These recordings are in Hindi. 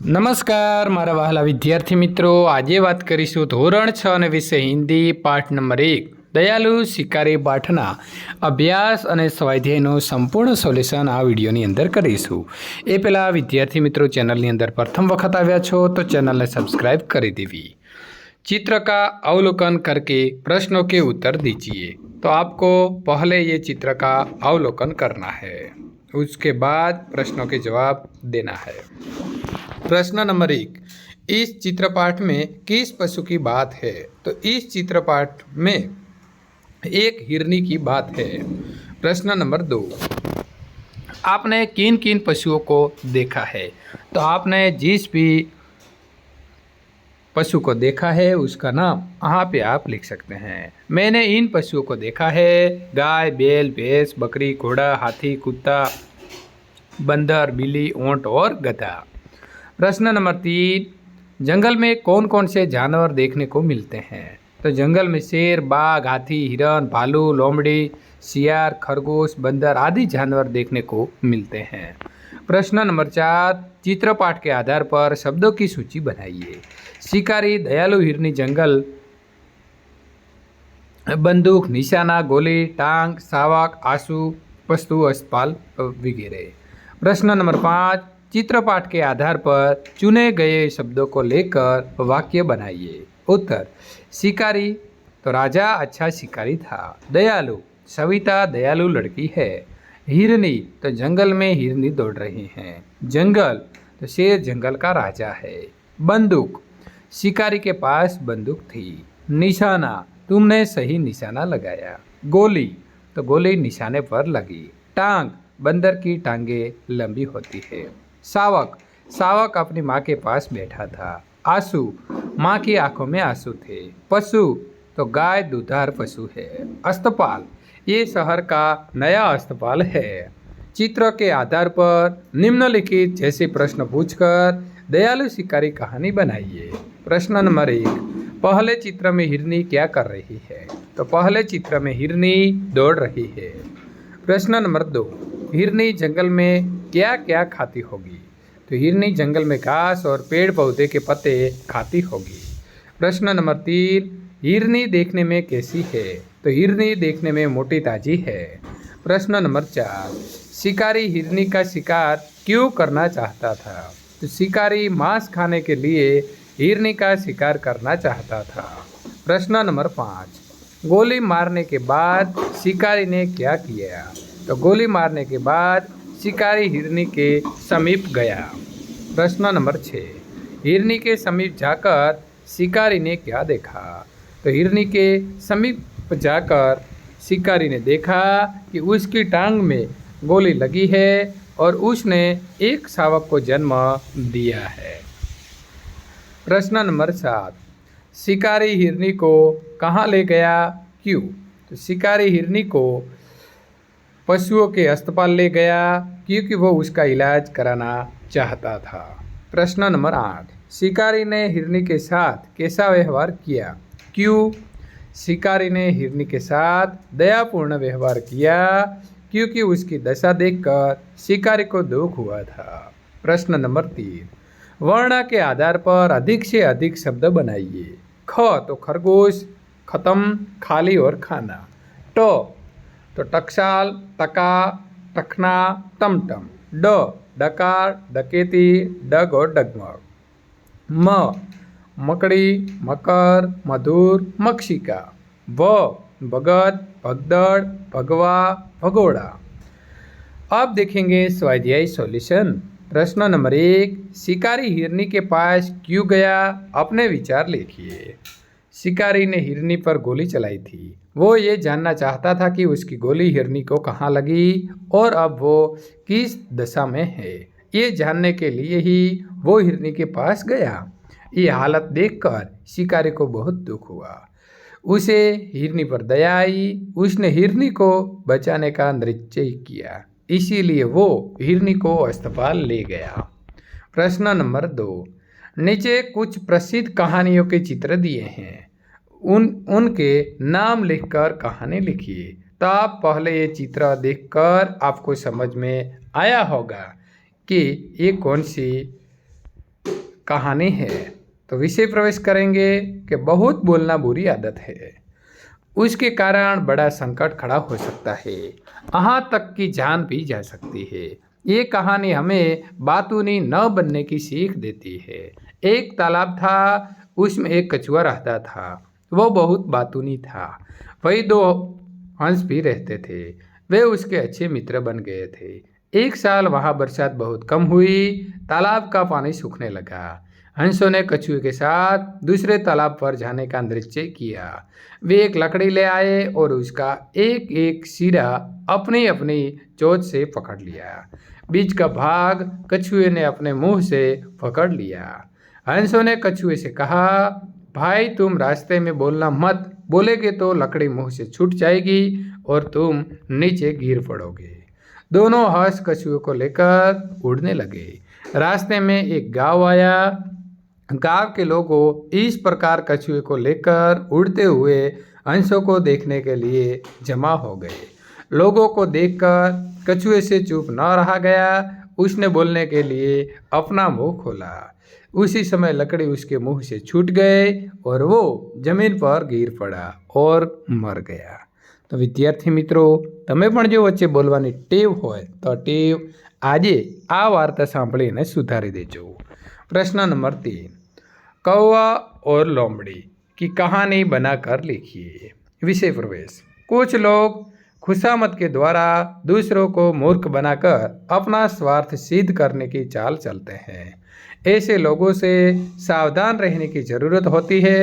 નમસ્કાર મારા વહાલા વિદ્યાર્થી મિત્રો, આજે વાત કરીશું ધોરણ 6 અને વિષય હિન્દી પાઠ નંબર 1 દયાલુ શિકારી પાઠના અભ્યાસ અને સ્વાધ્યાયનું સંપૂર્ણ સોલ્યુશન આ વિડીયોની અંદર કરીશું। એ પહેલાં વિદ્યાર્થી મિત્રો ચેનલની અંદર પ્રથમ વખત આવ્યા છો તો ચેનલને સब्सक्राइब કરી દેવી। चित्र का अवलोकन करके प्रश्नों के उत्तर दीजिए। तो आपको पहले ये चित्र का अवलोकन करना है, उसके बाद प्रश्नों के जवाब देना है। प्रश्न नंबर 1, इस चित्रपाठ में किस पशु की बात है? तो इस चित्रपाठ में एक हिरनी की बात है। प्रश्न नंबर 2, आपने किन किन पशुओं को देखा है? तो आपने जिस भी पशु को देखा है उसका नाम यहाँ पे आप लिख सकते हैं। मैंने इन पशुओं को देखा है: गाय, बैल, भैंस, बकरी, घोड़ा, हाथी, कुत्ता, बंदर, बिल्ली, ऊंट और गधा। प्रश्न नंबर 3, जंगल में कौन कौन से जानवर देखने को मिलते हैं? तो जंगल में शेर, बाघ, हाथी, हिरण, भालू, लोमड़ी, सियार, खरगोश, बंदर आदि जानवर देखने को मिलते हैं। प्रश्न नंबर 4, चित्रपाठ के आधार पर शब्दों की सूची बनाइए। शिकारी, दयालु हिरनी, जंगल, बंदूक, निशाना, गोली, टांग, सावक, आंसू, पशु, अस्पताल वगैरह। प्रश्न नंबर 5, चित्रपाठ के आधार पर चुने गए शब्दों को लेकर वाक्य बनाइए। उत्तर: शिकारी तो राजा अच्छा शिकारी था। दयालु, सविता दयालु लड़की है। हिरनी तो जंगल में हिरनी दौड़ रही हैं। जंगल तो शेर जंगल का राजा है। बंदूक, शिकारी के पास बंदूक थी। निशाना, तुमने सही निशाना लगाया। गोली तो गोली निशाने पर लगी। टांग, बंदर की टांगे लंबी होती है। सावक, सावक अपनी माँ के पास बैठा था। आंसू, माँ की आंखों में आंसू थे। पशु तो गाय दूधार पशु है। अस्पताल, ये शहर का नया अस्पताल है। चित्र के आधार पर निम्नलिखित जैसे प्रश्न पूछकर दयालु शिकारी कहानी बनाइए। प्रश्न नंबर 1, पहले चित्र में हिरनी क्या कर रही है? तो पहले चित्र में हिरनी दौड़ रही है। प्रश्न नंबर 2, हिरनी जंगल में क्या क्या खाती होगी? तो हिरनी जंगल में घास और पेड़ पौधे के पत्ते खाती होगी। प्रश्न नंबर 3, हिरनी देखने में कैसी है? तो हिरनी देखने में मोटी ताजी है। प्रश्न नंबर 4, शिकारी हिरनी का शिकार क्यों करना चाहता था? तो शिकारी मांस खाने के लिए हिरनी का शिकार करना चाहता था। प्रश्न नंबर 5, गोली मारने के बाद शिकारी ने क्या किया? तो गोली मारने के बाद शिकारी हिरनी के समीप गया। प्रश्न नंबर 6, हिरनी के समीप जाकर शिकारी ने क्या देखा? तो हिरनी के समीप जाकर शिकारी ने देखा कि उसकी टांग में गोली लगी है और उसने एक शावक को जन्म दिया है। प्रश्न नंबर 7, शिकारी हिरनी को कहाँ ले गया, क्यों? तो शिकारी हिरनी को पशुओं के अस्पताल ले गया क्योंकि वो उसका इलाज कराना चाहता था। प्रश्न नंबर 8, शिकारी ने हिरनी के साथ कैसा व्यवहार किया, क्यों? शिकारी ने हिरनी के साथ दयापूर्ण व्यवहार किया क्योंकि उसकी दशा देखकर शिकारी को दुख हुआ था। प्रश्न नंबर 3, वर्ण के आधार पर अधिक से अधिक शब्द बनाइए। ख तो खरगोश, खत्म, खाली और खाना। ट तो टकसाल, टका, टखना, टमटम। ड डकार, डकेती, डग और डगमग। म मकड़ी, मकर, मधुर, मक्षिका। भ भगत, भगदड़, भगवा, भगोड़ा। अब देखेंगे स्वाध्याय सॉल्यूशन। प्रश्न नंबर 1, शिकारी हिरनी के पास क्यों गया? अपने विचार लिखिए। शिकारी ने हिरनी पर गोली चलाई थी। वो ये जानना चाहता था कि उसकी गोली हिरनी को कहाँ लगी और अब वो किस दशा में है। ये जानने के लिए ही वो हिरनी के पास गया। ये हालत देखकर शिकारी को बहुत दुख हुआ। उसे हिरनी पर दया आई। उसने हिरनी को बचाने का निश्चय किया, इसीलिए वो हिरनी को अस्पताल ले गया। प्रश्न नंबर 2, नीचे कुछ प्रसिद्ध कहानियों के चित्र दिए हैं, उनके नाम लिखकर कहानी लिखिए। तो आप पहले ये चित्र देखकर आपको समझ में आया होगा कि ये कौन सी कहानी है। तो विषय प्रवेश करेंगे कि बहुत बोलना बुरी आदत है, उसके कारण बड़ा संकट खड़ा हो सकता है, यहाँ तक कि जान भी जा सकती है। ये कहानी हमें बातूनी न बनने की सीख देती है। एक तालाब था, उसमें एक कछुआ रहता था। वो बहुत बातूनी था। वही दो हंस भी रहते थे। वे उसके अच्छे मित्र बन गए थे। एक साल वहाँ बरसात बहुत कम हुई, तालाब का पानी सूखने लगा। हंसों ने कछुए के साथ दूसरे तालाब पर जाने का निश्चय किया। वे एक लकड़ी ले आए और उसका एक एक सिरा अपनी अपनी चोंच से पकड़ लिया। बीच का भाग कछुए ने अपने मुंह से पकड़ लिया। हंसों ने कछुए से कहा, भाई तुम रास्ते में बोलना मत, बोलेगे तो लकड़ी मुंह से छूट जाएगी और तुम नीचे गिर पड़ोगे। दोनों हंस कछुए को लेकर उड़ने लगे। रास्ते में एक गांव आया। गांव के लोगों इस प्रकार कछुए को लेकर उड़ते हुए हंसों को देखने के लिए जमा हो गए। लोगों को देखकर कछुए से चुप न रहा गया। उसने बोलने के लिए अपना मुंह खोला। उसी समय लकड़ी उसके मुंह से छूट गए और वो जमीन पर गिर पड़ा और मर गया। तो विद्यार्थी मित्रों, તમે પણ જો વચ્ચે બોલવાની ટેવ હોય તો ટેવ આજે આ વાર્તા સાંભળીને સુધારી દેજો। प्रश्न नंबर 3, कौवा और लोमड़ी की कहानी बनाकर लिखिए। विषय प्रवेश। कुछ लोग खुशामद के द्वारा दूसरों को मूर्ख बनाकर अपना स्वार्थ सिद्ध करने की चाल चलते हैं। ऐसे लोगों से सावधान रहने की ज़रूरत होती है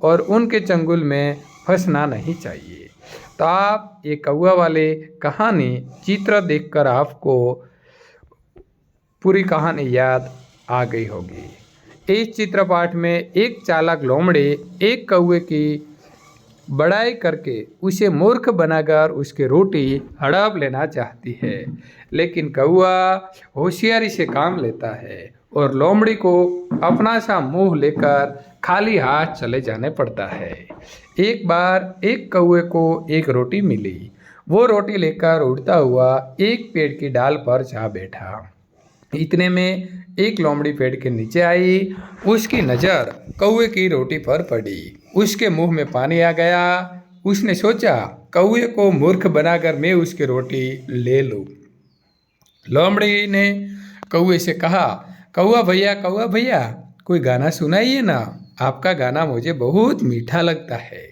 और उनके चंगुल में फंसना नहीं चाहिए। तो आप ये कौवा वाले कहानी चित्र देखकर आपको पूरी कहानी याद आ गई होगी। इस चित्रपाठ में एक चालाक लोमड़ी एक कौवे की बड़ाई करके उसे मूर्ख बनाकर उसकी रोटी हड़प लेना चाहती है, लेकिन कौवा होशियारी से काम लेता है और लोमड़ी को अपना सा मुंह लेकर खाली हाथ चले जाने पड़ता है। एक बार एक कौवे को एक रोटी मिली। वो रोटी लेकर उड़ता हुआ एक पेड़ की डाल पर जा बैठा। इतने में एक लोमड़ी पेड़ के नीचे आई। उसकी नज़र कौवे की रोटी पर पड़ी। उसके मुंह में पानी आ गया। उसने सोचा, कौवे को मूर्ख बनाकर मैं उसकी रोटी ले लूं। लोमड़ी ने कौवे से कहा, कौवा भैया कोई गाना सुनाइए ना, आपका गाना मुझे बहुत मीठा लगता है।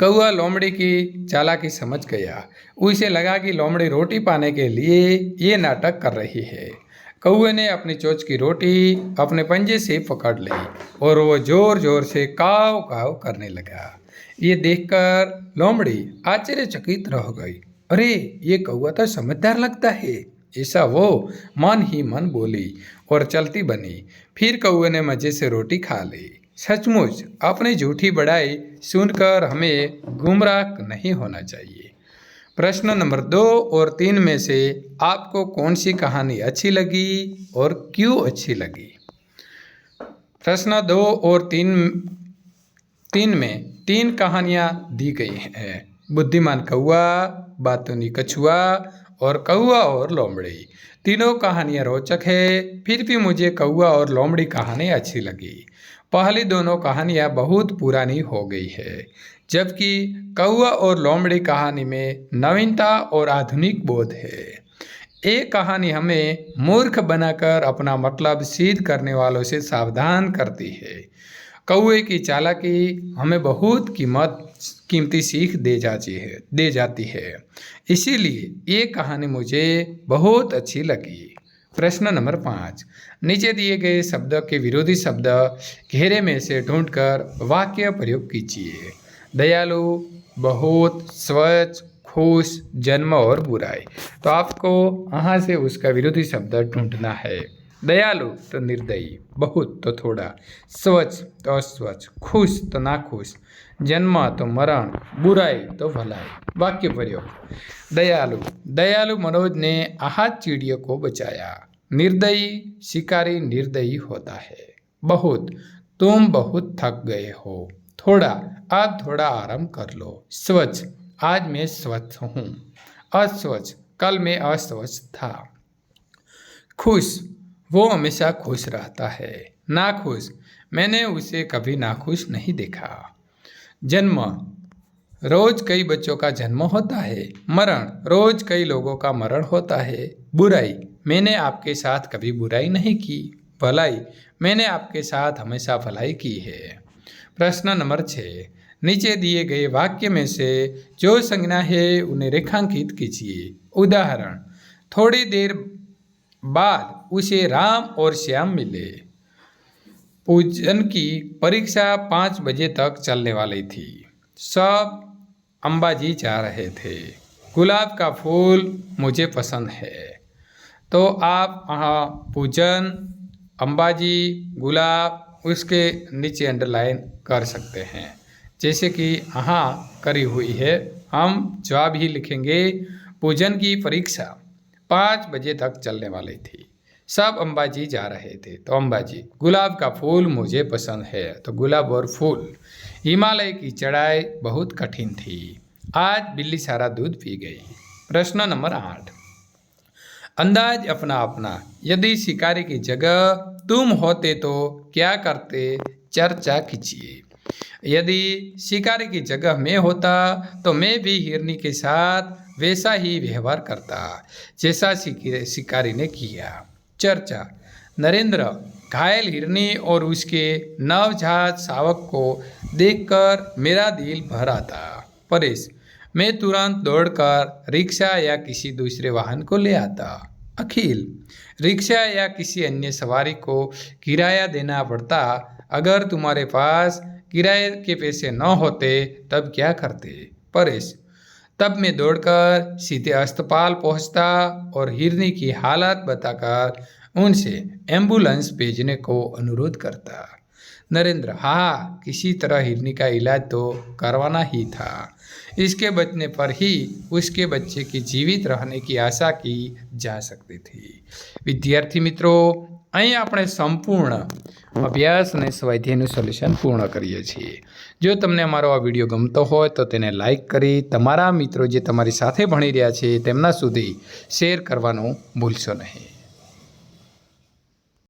कौवा लोमड़ी की चालाकी समझ गया। उसे लगा कि लोमड़ी रोटी पाने के लिए ये नाटक कर रही है। कौवे ने अपनी चोंच की रोटी अपने पंजे से पकड़ ली और वो जोर जोर से काव काव करने लगा। ये देखकर लोमड़ी आश्चर्यचकित रह गई। अरे, ये कौवा तो समझदार लगता है, ऐसा वो मन ही मन बोली और चलती बनी। फिर कौवे ने मजे से रोटी खा ली। सचमुच अपनी झूठी बड़ाई सुनकर हमें गुमराह नहीं होना चाहिए। प्रश्न नंबर 2 और 3 में से आपको कौन सी कहानी अच्छी लगी और क्यों अच्छी लगी? प्रश्न 2 और 3 में 3 कहानियाँ दी गई हैं। बुद्धिमान कौवा, बातूनी कछुआ और कौवा और लोमड़ी। तीनों कहानियाँ रोचक है, फिर भी मुझे कौवा और लोमड़ी कहानी अच्छी लगी। पहली दोनों कहानियाँ बहुत पुरानी हो गई है, जबकि कौवा और लोमड़ी कहानी में नवीनता और आधुनिक बोध है। एक कहानी हमें मूर्ख बनाकर अपना मतलब सिद्ध करने वालों से सावधान करती है। कौवे की चालाकी हमें बहुत कीमती सीख दे जाती है। इसीलिए ये कहानी मुझे बहुत अच्छी लगी। प्रश्न नंबर 5, नीचे दिए गए शब्दों के विरोधी शब्द घेरे में से ढूंढकर वाक्य प्रयोग कीजिए। दयालु, बहुत, स्वच्छ, खुश, जन्म और बुराई। तो आपको यहाँ से उसका विरोधी शब्द ढूंढना है। दयालु तो निर्दयी, बहुत तो थोड़ा, स्वच्छ तो अस्वच्छ, खुश तो नाखुश, जन्म तो मरण, बुराई तो भलाई। वाक्य प्रयोग। दयालु मनोज ने आहत चिड़ियों को बचाया। निर्दयी शिकारी निर्दयी होता है। बहुत, तुम बहुत थक गए हो। थोड़ा, अब थोड़ा आराम कर लो। स्वच्छ, आज मैं स्वच्छ हूँ। अस्वच्छ, कल मैं अस्वच्छ था। खुश, वो हमेशा खुश रहता है। नाखुश, मैंने उसे कभी नाखुश नहीं देखा। जन्म, रोज कई बच्चों का जन्म होता है। मरण, रोज कई लोगों का मरण होता है। बुराई, मैंने आपके साथ कभी बुराई नहीं की। भलाई, मैंने आपके साथ हमेशा भलाई की है। प्रश्न नंबर 6, नीचे दिए गए वाक्य में से जो संज्ञा है उन्हें रेखांकित कीजिए। उदाहरण, थोड़ी देर बाद उसे राम और श्याम मिले। पूजन की परीक्षा 5 बजे तक चलने वाली थी। सब अंबाजी जा रहे थे। गुलाब का फूल मुझे पसंद है। तो आप यहाँ पूजन, अंबाजी, गुलाब उसके नीचे अंडरलाइन कर सकते हैं, जैसे कि यहाँ करी हुई है। हम जवाब ही लिखेंगे। पूजन की परीक्षा 5 बजे तक चलने वाली थी। सब अंबाजी जा रहे थे, तो अंबाजी। गुलाब का फूल मुझे पसंद है, तो गुलाब और फूल। हिमालय की चढ़ाई बहुत कठिन थी। आज बिल्ली सारा दूध पी गई। प्रश्न नंबर 8, अंदाज अपना अपना। यदि शिकारी की जगह तुम होते तो क्या करते, चर्चा कीजिए। यदि शिकारी की जगह मैं होता तो मैं भी हिरनी के साथ वैसा ही व्यवहार करता जैसा शिकारी ने किया। चर्चा, नरेंद्र घायल हिरनी और उसके नवजात शावक को देखकर मेरा दिल भर आता। परेश, मैं तुरंत दौड़कर रिक्शा या किसी दूसरे वाहन को ले आता। अखिल, रिक्शा या किसी अन्य सवारी को किराया देना पड़ता। अगर तुम्हारे पास किराए के पैसे न होते तब क्या करते। परेश, तब मैं दौड़कर सीधे अस्पताल पहुंचता और हिरनी की हालत बताकर उनसे एम्बुलेंस भेजने को अनुरोध करता। नरेंद्र, हाँ, किसी तरह हिरनी का इलाज तो करवाना ही था। इसके बचने पर ही उसके बच्चे की जीवित रहने की आशा की जा सकती थी। विद्यार्थी मित्रों, અહીં આપણે સંપૂર્ણ અભ્યાસ અને સ્વાધ્યાયનું સોલ્યુશન પૂર્ણ કરીએ છીએ। જો તમને અમારો આ વિડીયો ગમતો હોય તો તેને લાઈક કરી તમારા મિત્રો જે તમારી સાથે ભણી રહ્યા છે તેમના સુધી શેર કરવાનું ભૂલશો નહીં।